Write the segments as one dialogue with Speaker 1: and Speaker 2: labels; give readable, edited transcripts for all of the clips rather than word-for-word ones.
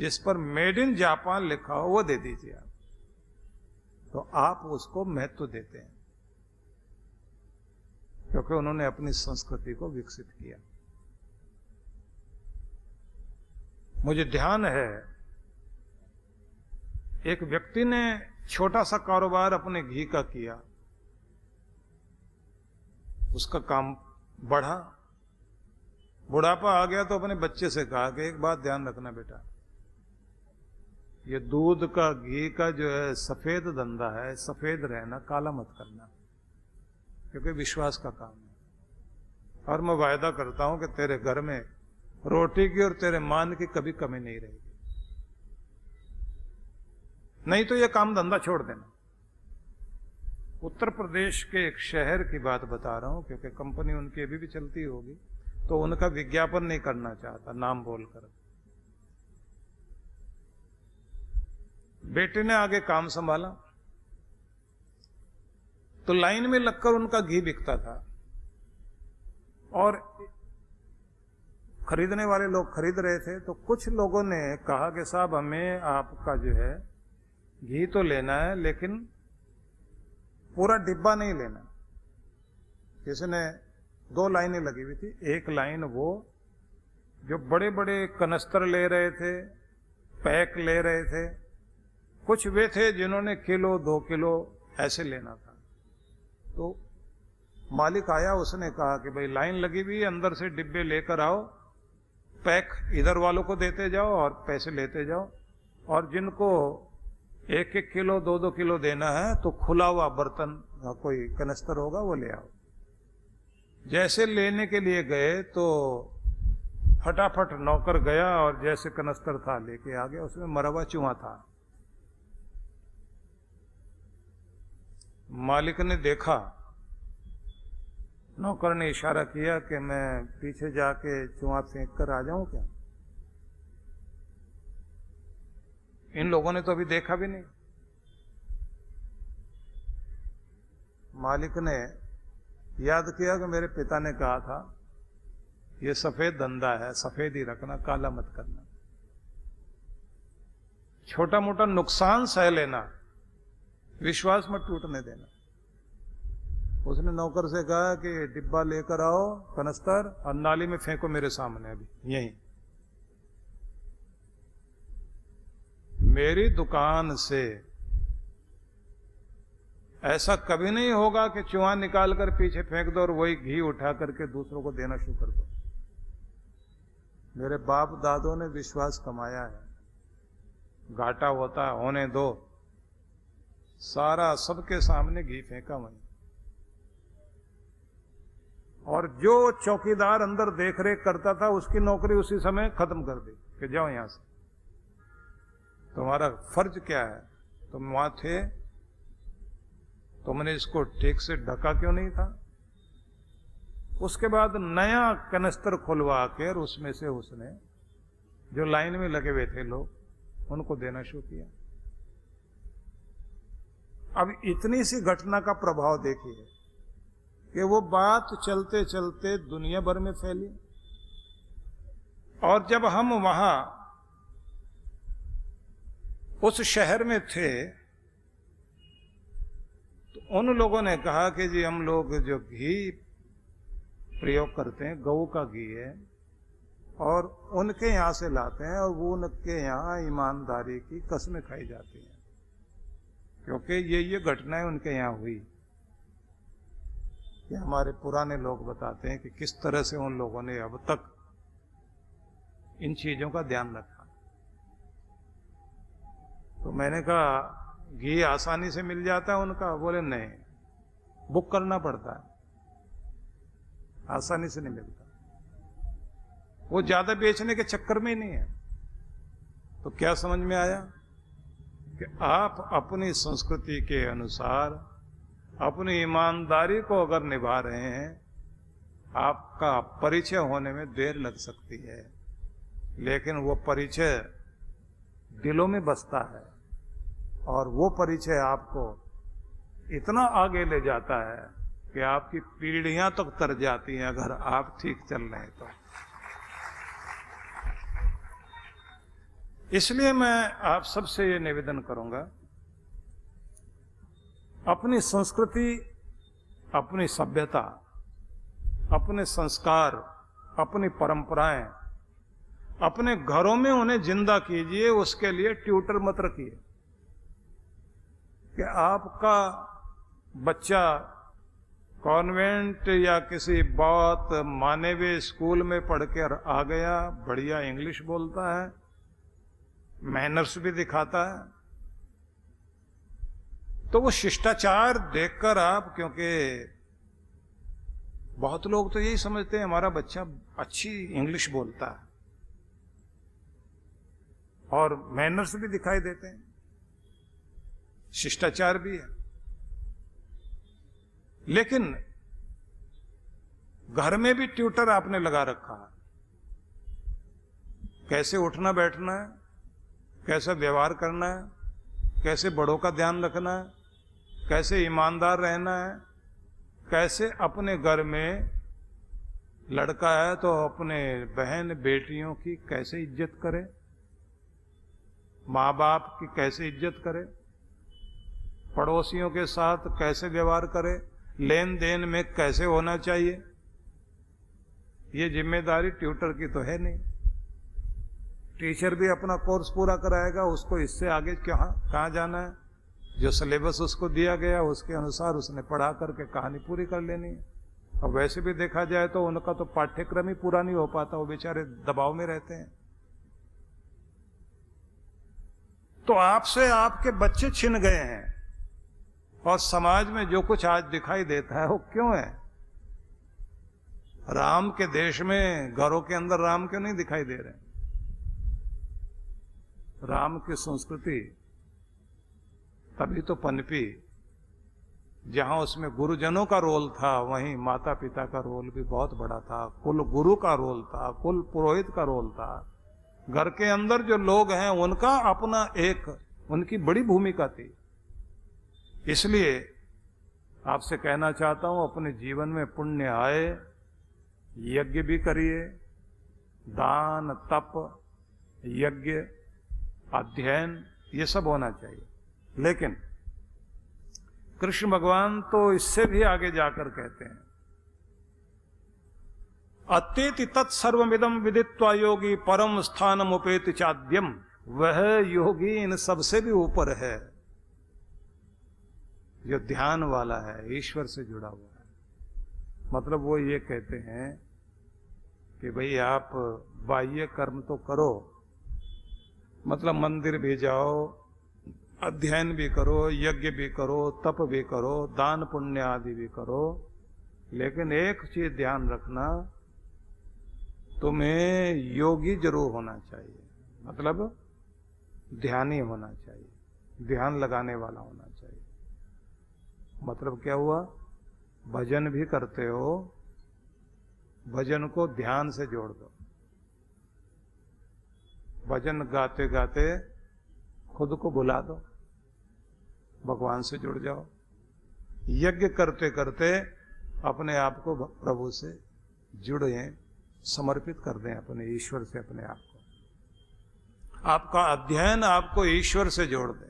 Speaker 1: जिस पर made in Japan लिखा हो वो दे दीजिए आप, तो आप उसको महत्व देते हैं, क्योंकि उन्होंने अपनी संस्कृति को विकसित किया। मुझे ध्यान है एक व्यक्ति ने छोटा सा कारोबार अपने घी का किया, उसका काम बढ़ा, बुढ़ापा आ गया तो अपने बच्चे से कहा कि एक बात ध्यान रखना बेटा, ये दूध का घी का जो है सफेद धंधा है, सफेद रहना, काला मत करना, क्योंकि विश्वास का काम है। और मैं वायदा करता हूं कि तेरे घर में रोटी की और तेरे मान की कभी कमी नहीं रहेगी, नहीं तो ये काम धंधा छोड़ देना। उत्तर प्रदेश के एक शहर की बात बता रहा हूं, क्योंकि कंपनी उनकी अभी भी चलती होगी, तो उनका विज्ञापन नहीं करना चाहता नाम बोलकर। बेटे ने आगे काम संभाला तो लाइन में लगकर उनका घी बिकता था, और खरीदने वाले लोग खरीद रहे थे। तो कुछ लोगों ने कहा कि साहब हमें आपका जो है घी तो लेना है, लेकिन पूरा डिब्बा नहीं लेना। किसी ने 2 लाइनें लगी हुई थी, एक लाइन वो जो बड़े बड़े कनस्तर ले रहे थे, पैक ले रहे थे, कुछ वे थे जिन्होंने किलो 2 किलो ऐसे लेना था। तो मालिक आया, उसने कहा कि भाई लाइन लगी हुई है, अंदर से डिब्बे लेकर आओ, पैक इधर वालों को देते जाओ और पैसे लेते जाओ, और जिनको 1-1 किलो 2-2 किलो देना है तो खुला हुआ बर्तन कोई कनस्तर होगा वो ले आओ। जैसे लेने के लिए गए तो फटाफट नौकर गया और जैसे कनस्तर था लेके आ गया, उसमें मरा हुआ चूहा था। मालिक ने देखा, नौकर ने इशारा किया कि मैं पीछे जाके चूहा फेंक कर आ जाऊं क्या? इन लोगों ने तो अभी देखा भी नहीं। मालिक ने याद किया कि मेरे पिता ने कहा था ये सफेद धंधा है, सफेद ही रखना, काला मत करना। छोटा मोटा नुकसान सह लेना, विश्वास मत टूटने देना। उसने नौकर से कहा कि डिब्बा लेकर आओ कनस्तर और नाली में फेंको मेरे सामने अभी यहीं। मेरी दुकान से ऐसा कभी नहीं होगा कि चूहा निकाल कर पीछे फेंक दो और वही घी उठा करके दूसरों को देना शुरू कर दो। मेरे बाप दादों ने विश्वास कमाया है, घाटा होता है होने दो, सारा सबके सामने घी फेंका वहीं। और जो चौकीदार अंदर देख रेख करता था उसकी नौकरी उसी समय खत्म कर दी कि जाओ यहां से, तुम्हारा फर्ज क्या है, तुम वहां थे, तुमने इसको ठीक से ढका क्यों नहीं था? उसके बाद नया कनस्तर खुलवा कर उसमें से उसने जो लाइन में लगे हुए थे लोग उनको देना शुरू किया। अब इतनी सी घटना का प्रभाव देखिए कि वो बात चलते चलते दुनिया भर में फैली। और जब हम वहां उस शहर में थे तो उन लोगों ने कहा कि जी हम लोग जो घी प्रयोग करते हैं गऊ का घी है और उनके यहां से लाते हैं, और वो उनके यहां ईमानदारी की कस्में खाई जाती हैं, क्योंकि ये घटनाएं उनके यहां हुई। कि हमारे पुराने लोग बताते हैं कि किस तरह से उन लोगों ने अब तक इन चीजों का ध्यान रखा। तो मैंने कहा घी आसानी से मिल जाता है उनका? बोले नहीं, बुक करना पड़ता है, आसानी से नहीं मिलता। वो ज्यादा बेचने के चक्कर में ही नहीं है। तो क्या समझ में आया कि आप अपनी संस्कृति के अनुसार अपनी ईमानदारी को अगर निभा रहे हैं, आपका परिचय होने में देर लग सकती है, लेकिन वो परिचय दिलों में बसता है, और वो परिचय आपको इतना आगे ले जाता है कि आपकी पीढ़ियां तक तर जाती हैं अगर आप ठीक चल रहे हैं तो। इसलिए मैं आप सबसे ये निवेदन करूंगा, अपनी संस्कृति, अपनी सभ्यता, अपने संस्कार, अपनी परंपराएं अपने घरों में उन्हें जिंदा कीजिए। उसके लिए ट्यूटर मत रखिए कि आपका बच्चा कॉन्वेंट या किसी बहुत माने हुए स्कूल में पढ़ कर आ गया, बढ़िया इंग्लिश बोलता है, मैनर्स भी दिखाता है, तो वो शिष्टाचार देखकर आप, क्योंकि बहुत लोग तो यही समझते हैं हमारा बच्चा अच्छी इंग्लिश बोलता है और मैनर्स भी दिखाई देते हैं, शिष्टाचार भी है, लेकिन घर में भी ट्यूटर आपने लगा रखा है। कैसे उठना बैठना है, कैसा व्यवहार करना है, कैसे बड़ों का ध्यान रखना है, कैसे ईमानदार रहना है, कैसे अपने घर में लड़का है तो अपने बहन बेटियों की कैसे इज्जत करे, माँ बाप की कैसे इज्जत करे, पड़ोसियों के साथ कैसे व्यवहार करे, लेन देन में कैसे होना चाहिए, ये जिम्मेदारी ट्यूटर की तो है नहीं। टीचर भी अपना कोर्स पूरा कराएगा, उसको इससे आगे कहाँ जाना है, जो सिलेबस उसको दिया गया उसके अनुसार उसने पढ़ा करके कहानी पूरी कर लेनी है। अब वैसे भी देखा जाए तो उनका तो पाठ्यक्रम ही पूरा नहीं हो पाता, वो बेचारे दबाव में रहते हैं। तो आपसे आपके बच्चे छिन गए हैं और समाज में जो कुछ आज दिखाई देता है वो क्यों है? राम के देश में घरों के अंदर राम क्यों नहीं दिखाई दे रहे? राम की संस्कृति तभी तो पनपी जहां उसमें गुरुजनों का रोल था, वहीं माता पिता का रोल भी बहुत बड़ा था, कुल गुरु का रोल था, कुल पुरोहित का रोल था। घर के अंदर जो लोग हैं उनका अपना एक, उनकी बड़ी भूमिका थी। इसलिए आपसे कहना चाहता हूं, अपने जीवन में पुण्य आए, यज्ञ भी करिए, दान तप यज्ञ अध्ययन ये सब होना चाहिए। लेकिन कृष्ण भगवान तो इससे भी आगे जाकर कहते हैं, अत्येति तत्सर्वमिदं विदित्वा योगी परम स्थानम उपेति चाद्यम। वह योगी इन सबसे भी ऊपर है जो ध्यान वाला है, ईश्वर से जुड़ा हुआ है। मतलब वो ये कहते हैं कि भाई आप बाह्य कर्म तो करो, मतलब मंदिर भी जाओ, अध्ययन भी करो, यज्ञ भी करो, तप भी करो, दान पुण्य आदि भी करो, लेकिन एक चीज ध्यान रखना, तुम्हें योगी जरूर होना चाहिए, मतलब ध्यानी होना चाहिए, ध्यान लगाने वाला होना चाहिए। मतलब क्या हुआ? भजन भी करते हो, भजन को ध्यान से जोड़ दो। भजन गाते गाते खुद को भुला दो, भगवान से जुड़ जाओ। यज्ञ करते करते अपने आप को प्रभु से जुड़े, समर्पित कर दें अपने ईश्वर से अपने आप को। आपका अध्ययन आपको ईश्वर से जोड़ दे,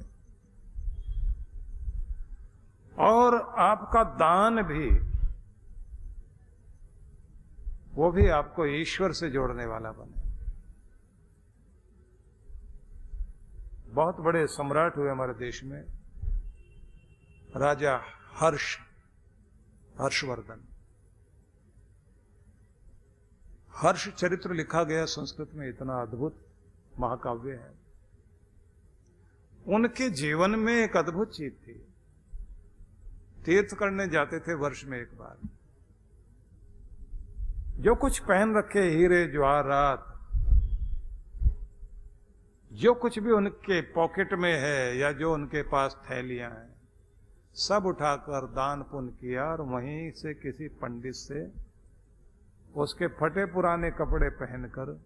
Speaker 1: और आपका दान भी, वो भी आपको ईश्वर से जोड़ने वाला बने। बहुत बड़े सम्राट हुए हमारे देश में, राजा हर्षवर्धन। हर्ष चरित्र लिखा गया संस्कृत में, इतना अद्भुत महाकाव्य है। उनके जीवन में एक अद्भुत चीज थी, तीर्थ करने जाते थे वर्ष में एक बार, जो कुछ पहन रखे हीरे जवाहरात, जो कुछ भी उनके पॉकेट में है या जो उनके पास थैलियां हैं, सब उठाकर दान पुण्य किया, और वहीं से किसी पंडित से उसके फटे पुराने कपड़े पहनकर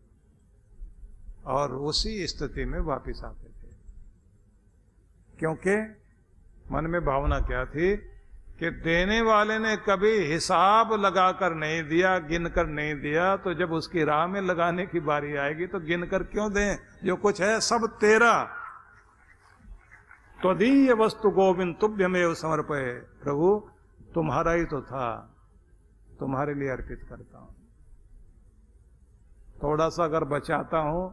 Speaker 1: और उसी स्थिति में वापस आते थे। क्योंकि मन में भावना क्या थी कि देने वाले ने कभी हिसाब लगाकर नहीं दिया, गिन कर नहीं दिया, तो जब उसकी राह में लगाने की बारी आएगी तो गिन कर क्यों दें? जो कुछ है सब तेरा। त्वदीय वस्तु गोविंद तुभ्यमेव समर्पये। प्रभु तुम्हारा ही तो था, तुम्हारे लिए अर्पित करता हूं। थोड़ा सा अगर बचाता हूं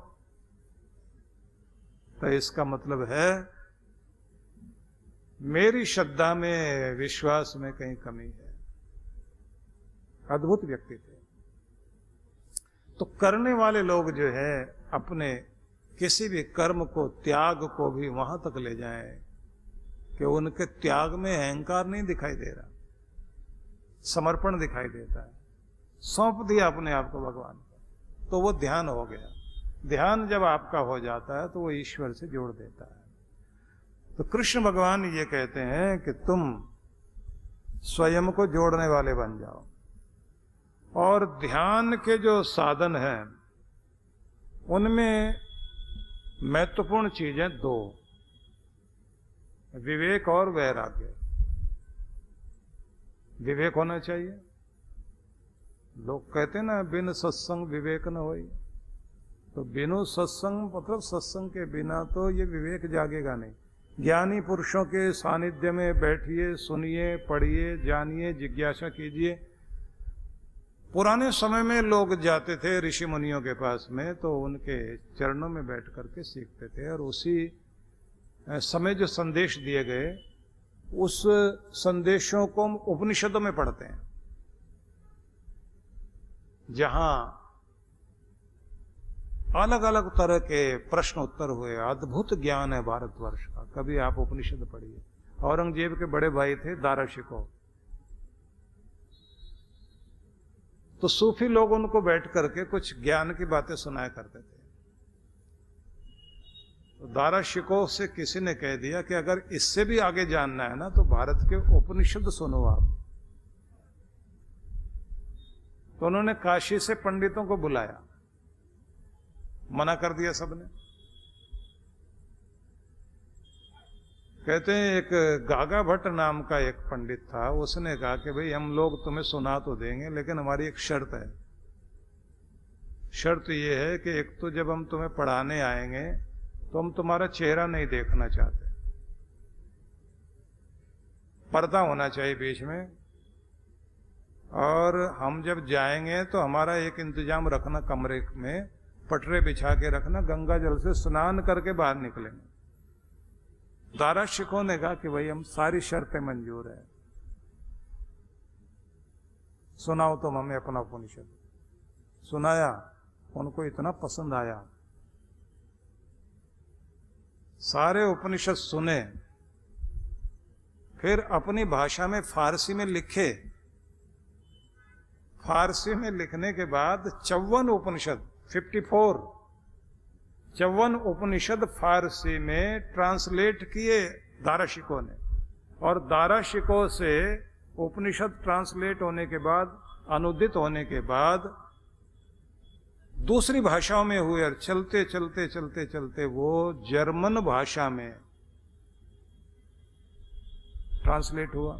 Speaker 1: तो इसका मतलब है मेरी श्रद्धा में, विश्वास में कहीं कमी है। अद्भुत व्यक्ति थे। तो करने वाले लोग जो है अपने किसी भी कर्म को, त्याग को भी वहां तक ले जाएं कि उनके त्याग में अहंकार नहीं दिखाई दे रहा, समर्पण दिखाई देता है। सौंप दिया अपने आप को भगवान को, तो वो ध्यान हो गया। ध्यान जब आपका हो जाता है तो वो ईश्वर से जोड़ देता है। तो कृष्ण भगवान ये कहते हैं कि तुम स्वयं को जोड़ने वाले बन जाओ। और ध्यान के जो साधन हैं उनमें महत्वपूर्ण चीजें दो, विवेक और वैराग्य। विवेक होना चाहिए। लोग कहते ना बिन सत्संग विवेक न होई। तो बिनु सत्संग मतलब सत्संग के बिना तो ये विवेक जागेगा नहीं। ज्ञानी पुरुषों के सानिध्य में बैठिए, सुनिए, पढ़िए, जानिए, जिज्ञासा कीजिए। पुराने समय में लोग जाते थे ऋषि मुनियों के पास में, तो उनके चरणों में बैठ करके सीखते थे। और उसी समय जो संदेश दिए गए उस संदेशों को हम उपनिषदों में पढ़ते हैं, जहां अलग अलग तरह के प्रश्न उत्तर हुए। अद्भुत ज्ञान है भारतवर्ष का। कभी आप उपनिषद पढ़िए। औरंगजेब के बड़े भाई थे दारा शिकोह। तो सूफी लोग उनको बैठ करके कुछ ज्ञान की बातें सुनाया करते थे। तो दारा शिकोह से किसी ने कह दिया कि अगर इससे भी आगे जानना है ना तो भारत के उपनिषद सुनो आप। तो उन्होंने काशी से पंडितों को बुलाया, मना कर दिया सबने। कहते हैं एक गागा भट्ट नाम का एक पंडित था, उसने कहा कि भाई हम लोग तुम्हें सुना तो देंगे लेकिन हमारी एक शर्त है। शर्त यह है कि एक तो जब हम तुम्हें पढ़ाने आएंगे तो हम तुम्हारा चेहरा नहीं देखना चाहते, पर्दा होना चाहिए बीच में। और हम जब जाएंगे तो हमारा एक इंतजाम रखना, कमरे में पटरे बिछा के रखना, गंगा जल से स्नान करके बाहर निकलेंगे। दारा शिकोह ने कहा कि भाई हम सारी शर्तें मंजूर है, सुनाओ तुम हमें अपना उपनिषद। सुनाया, उनको इतना पसंद आया, सारे उपनिषद सुने, फिर अपनी भाषा में फारसी में लिखे। फारसी में लिखने के बाद 54 उपनिषद 54 उपनिषद फारसी में ट्रांसलेट किए दारा शिकोह ने। और दारा शिकोह से उपनिषद ट्रांसलेट होने के बाद, अनुदित होने के बाद दूसरी भाषाओं में हुए और चलते चलते चलते चलते वो जर्मन भाषा में ट्रांसलेट हुआ।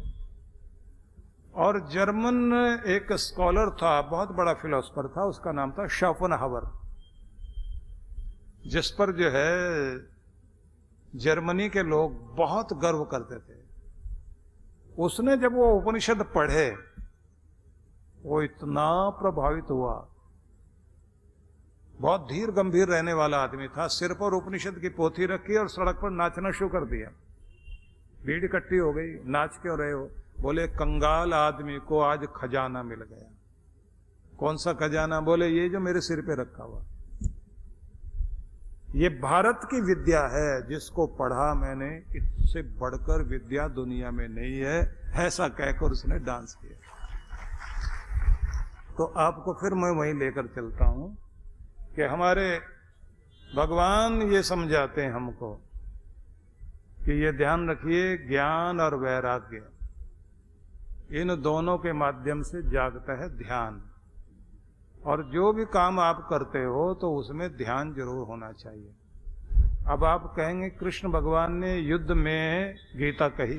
Speaker 1: और जर्मन एक स्कॉलर था, बहुत बड़ा फिलोसफर था, उसका नाम था शोपेनहावर, जिस पर जो है जर्मनी के लोग बहुत गर्व करते थे। उसने जब वो उपनिषद पढ़े वो इतना प्रभावित हुआ। बहुत धीर गंभीर रहने वाला आदमी था, सिर पर उपनिषद की पोथी रखी और सड़क पर नाचना शुरू कर दिया। भीड़ इकट्ठी हो गई, नाच क्यों रहे हो? बोले कंगाल आदमी को आज खजाना मिल गया। कौन सा खजाना? बोले ये जो मेरे सिर पे रखा हुआ, ये भारत की विद्या है, जिसको पढ़ा मैंने, इससे बढ़कर विद्या दुनिया में नहीं है। ऐसा कहकर उसने डांस किया। तो आपको फिर मैं वहीं लेकर चलता हूं कि हमारे भगवान ये समझाते हैं हमको कि ये ध्यान रखिए, ज्ञान और वैराग्य, इन दोनों के माध्यम से जागता है ध्यान। और जो भी काम आप करते हो तो उसमें ध्यान जरूर होना चाहिए। अब आप कहेंगे कृष्ण भगवान ने युद्ध में गीता कही,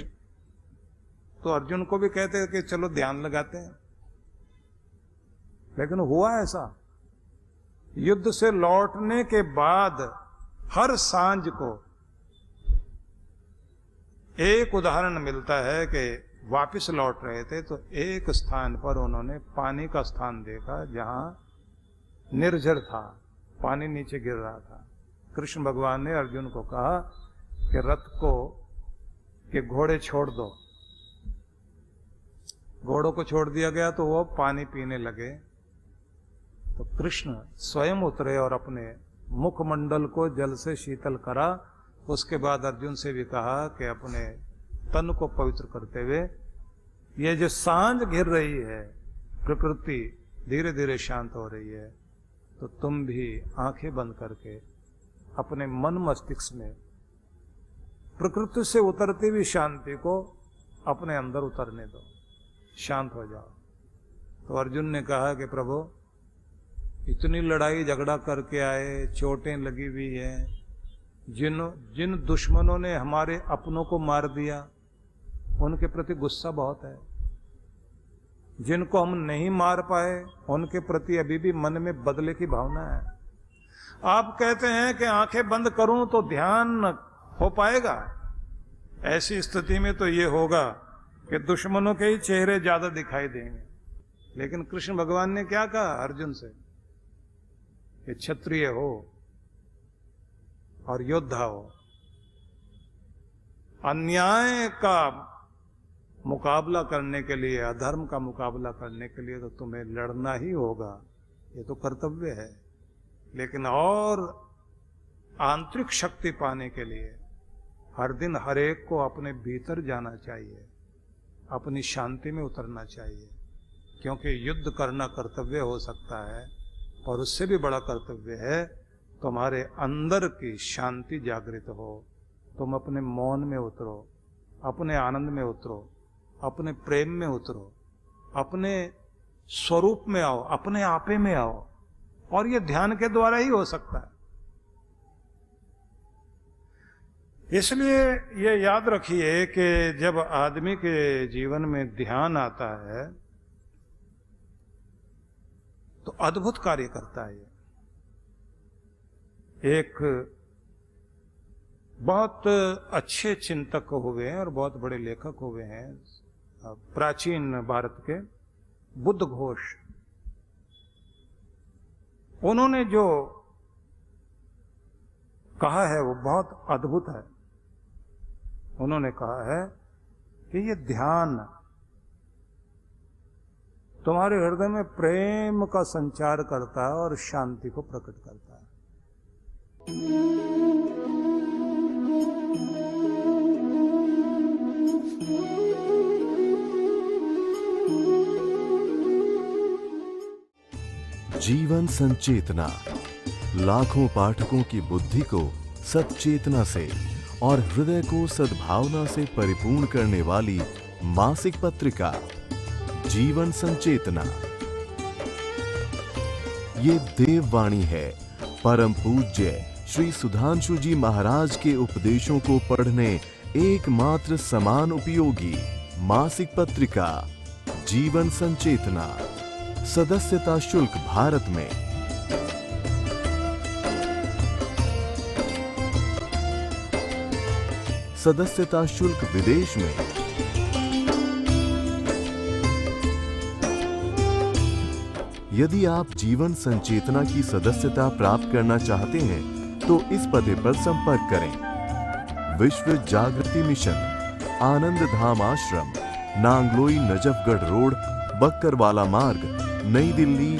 Speaker 1: तो अर्जुन को भी कहते कि चलो ध्यान लगाते हैं। लेकिन हुआ ऐसा, युद्ध से लौटने के बाद हर सांझ को एक उदाहरण मिलता है कि वापस लौट रहे थे तो एक स्थान पर उन्होंने पानी का स्थान देखा जहां निर्जर था, पानी नीचे गिर रहा था। कृष्ण भगवान ने अर्जुन को कहा कि रथ को कि घोड़े छोड़ दो। घोड़ों को छोड़ दिया गया तो वो पानी पीने लगे। तो कृष्ण स्वयं उतरे और अपने मुखमंडल को जल से शीतल करा। उसके बाद अर्जुन से भी कहा कि अपने तन को पवित्र करते हुए ये जो सांझ घिर रही है, प्रकृति धीरे धीरे शांत हो रही है, तो तुम भी आंखें बंद करके अपने मन मस्तिष्क में प्रकृति से उतरती हुई शांति को अपने अंदर उतरने दो, शांत हो जाओ। तो अर्जुन ने कहा कि प्रभु, इतनी लड़ाई झगड़ा करके आए, चोटें लगी हुई हैं, जिन दुश्मनों ने हमारे अपनों को मार दिया उनके प्रति गुस्सा बहुत है। जिनको हम नहीं मार पाए उनके प्रति अभी भी मन में बदले की भावना है। आप कहते हैं कि आंखें बंद करूं तो ध्यान हो पाएगा। ऐसी स्थिति में तो ये होगा कि दुश्मनों के ही चेहरे ज्यादा दिखाई देंगे। लेकिन कृष्ण भगवान ने क्या कहा अर्जुन से कि क्षत्रिय हो और योद्धा हो, अन्याय का मुकाबला करने के लिए, अधर्म का मुकाबला करने के लिए तो तुम्हें लड़ना ही होगा, ये तो कर्तव्य है। लेकिन और आंतरिक शक्ति पाने के लिए हर दिन हर एक को अपने भीतर जाना चाहिए, अपनी शांति में उतरना चाहिए। क्योंकि युद्ध करना कर्तव्य हो सकता है, और उससे भी बड़ा कर्तव्य है तुम्हारे अंदर की शांति जागृत हो। तुम अपने मौन में उतरो, अपने आनंद में उतरो, अपने प्रेम में उतरो, अपने स्वरूप में आओ, अपने आपे में आओ। और ये ध्यान के द्वारा ही हो सकता है। इसलिए ये याद रखिए कि जब आदमी के जीवन में ध्यान आता है तो अद्भुत कार्य करता है। एक बहुत अच्छे चिंतक हुए हैं और बहुत बड़े लेखक हुए हैं प्राचीन भारत के, बुद्ध घोष। उन्होंने जो कहा है वो बहुत अद्भुत है। उन्होंने कहा है कि ये ध्यान तुम्हारे हृदय में प्रेम का संचार करता है और शांति को प्रकट करता है।
Speaker 2: जीवन संचेतना लाखों पाठकों की बुद्धि को सच्चेतना से और हृदय को सद्भावना से परिपूर्ण करने वाली मासिक पत्रिका जीवन संचेतना। ये देववाणी है परम पूज्य श्री सुधांशु जी महाराज के उपदेशों को पढ़ने एकमात्र समान उपयोगी मासिक पत्रिका जीवन संचेतना। सदस्यता शुल्क भारत में सदस्यता शुल्क विदेश में। यदि आप जीवन संचेतना की सदस्यता प्राप्त करना चाहते हैं तो इस पते पर संपर्क करें। विश्व जागृति मिशन, आनंद धाम आश्रम, नांगलोई नजफगढ़ रोड, बक्करवाला मार्ग, नई दिल्ली